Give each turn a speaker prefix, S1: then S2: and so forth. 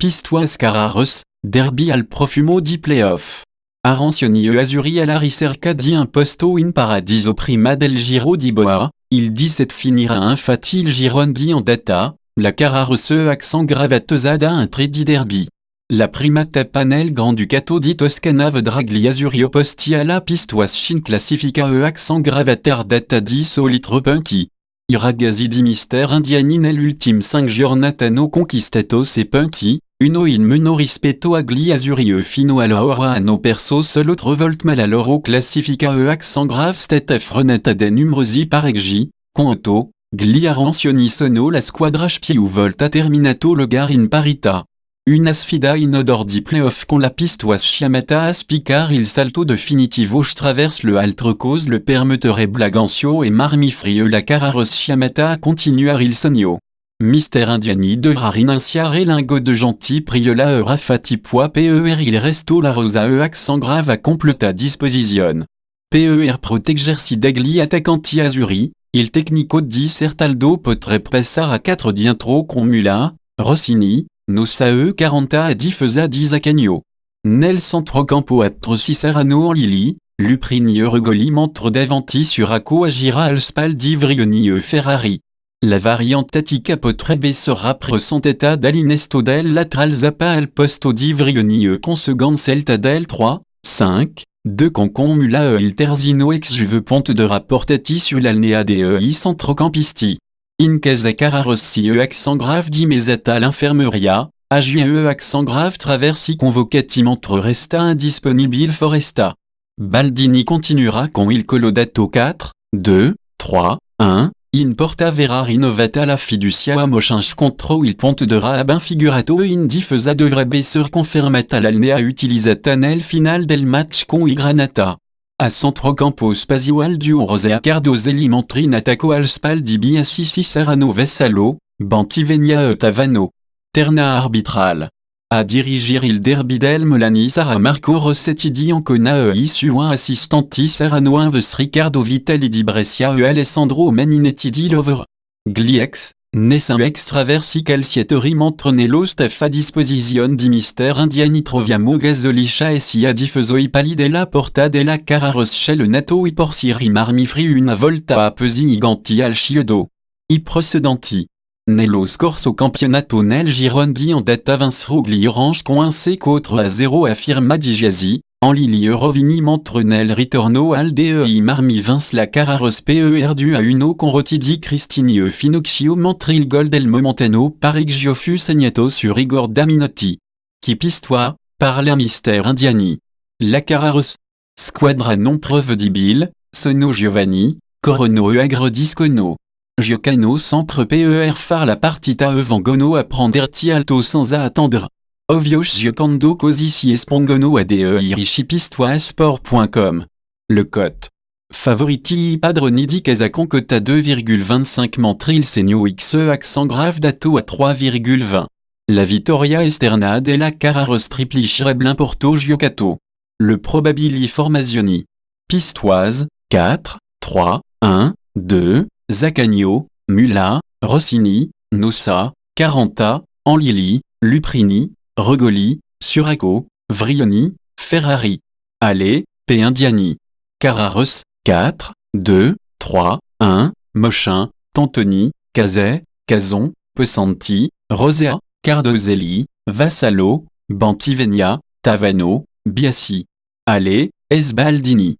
S1: Pistoiese Carrarose, Derby al Profumo di Playoff. Arancioni e Azzurri alla ricerca di un posto in paradiso prima del Giro di Boa, il 17 finira infatti il girone di andata, la Carrarose accent gravatosa un tre di Derby. La prima tappa nel Granducato di Toscana vedrà gli azzurri opposti alla Pistoiese in classifica e accent gravitardata di solito punti. I ragazzi di Mister Indiani nell'ultime 5 giornate hanno conquistato 6 punti, uno in meno rispetto agli azzurri e fino all'ora hanno perso solo 3 volte ma la loro classifica e accent grave stata frenata da numerosi pareggi, con 8, gli arancioni sono la squadra più volte terminato le gare in parità. Una sfida in odor di playoff con la Pistoiese chiamata a spiccare il salto definitivo traverse le altre cause le permetterebbe Gancio e Marmifri la Carrarose chiamata a continuare il sogno. Mister Indiani devra rinanciare l'ingo de gentil priola e rafati poi per il resto la rosa e accent grave a completa disposizione. Per proteggersi dagli attaccanti azzurri, il tecnico di Certaldo potrebbe passare a 4 dietro con Mula, Rossini, Nossa e 40 a difesa di Zacagno. Nel centrocampo atro Serrano en Lili, Luprini e Regoli mentre davanti Suraco agira al spal di Vrioni e Ferrari. La variante tattica potrebbe sera presentata dall'innesto del lateral Zappa al posto di Vrioni e con second Celta del 3, 5, 2 con Mula e il terzino ex Juve ponte de rapportati sull'alnea dei centrocampisti. In casa Carrarose e accent grave di mesata all'infermeria, agi e accent grave traversi convocati mentre resta indisponible Foresta. Baldini continuera con il colodato 4, 2, 3, 1, in porta vera rinnovata la fiducia a mochange contro il ponte de Raab figurato in difesa dovrebbe essere confermata l'alnea utilizzata nel final del match con i Granata. A centrocampo spazio al duo Rosea Cardozelli mentre in attacco al spal di Biassi Serrano Vessalo, Bantivegna e Tavano. Terna arbitral. A dirigir il derby del Melani Sara Marco Rossetti di Ancona e Issuan assistanti Serrano Inves Riccardo Vitali di Brescia e Alessandro Maninetti di Lover. Gliex, Nessin extraversi calciatori mentre nello staff a disposizione di Mister Indiani troviamo Gazzolicia e sia difeso I pali della porta della Carrarose le nato I porsieri Marmifri una volta appesi I ganti al chiodo. I procedenti. Nello scorso campionato nel girone di andata vinsero gli orange con un 4-0 affirma Di Giasi, en Lili e Rovini mentre nel ritorno al DEI Marmi vince la Carrarose per 2-1 con roti di Cristini e Finocchio mentre il gol del Momentano pareggio fu segnato sur Igor Daminotti. Chi Pistoia, parla Mister Indiani. La Carrarose. Squadra non prevedibile, sono Giovanni, Corono e Agrodiscono. Giocano sempre per far la partita e vengono a prenderti alto sans attendre. Ovvio giocando così si espongono a dei ricci pistoiesport.com. Le cote. Favoriti I padroni di casa con cote à 2,25 mentre il segno X accent grave dato à 3,20. La vittoria esterna della Carrarose triplicerebbe l'importo giocato. Le probabili formazioni. Pistoiese, 4, 3, 1, 2, Zacagno, Mula, Rossini, Nossa, 40, Anlili, Luprini, Regoli, Suraco, Vrioni, Ferrari. Allez, P. Indiani. Carrarose, 4, 2, 3, 1, Mochin, Tantoni, Cazet, Cazon, Pesanti, Rosea, Cardozelli, Vassalo, Bantivegna, Tavano, Biassi. Allez, S. Baldini.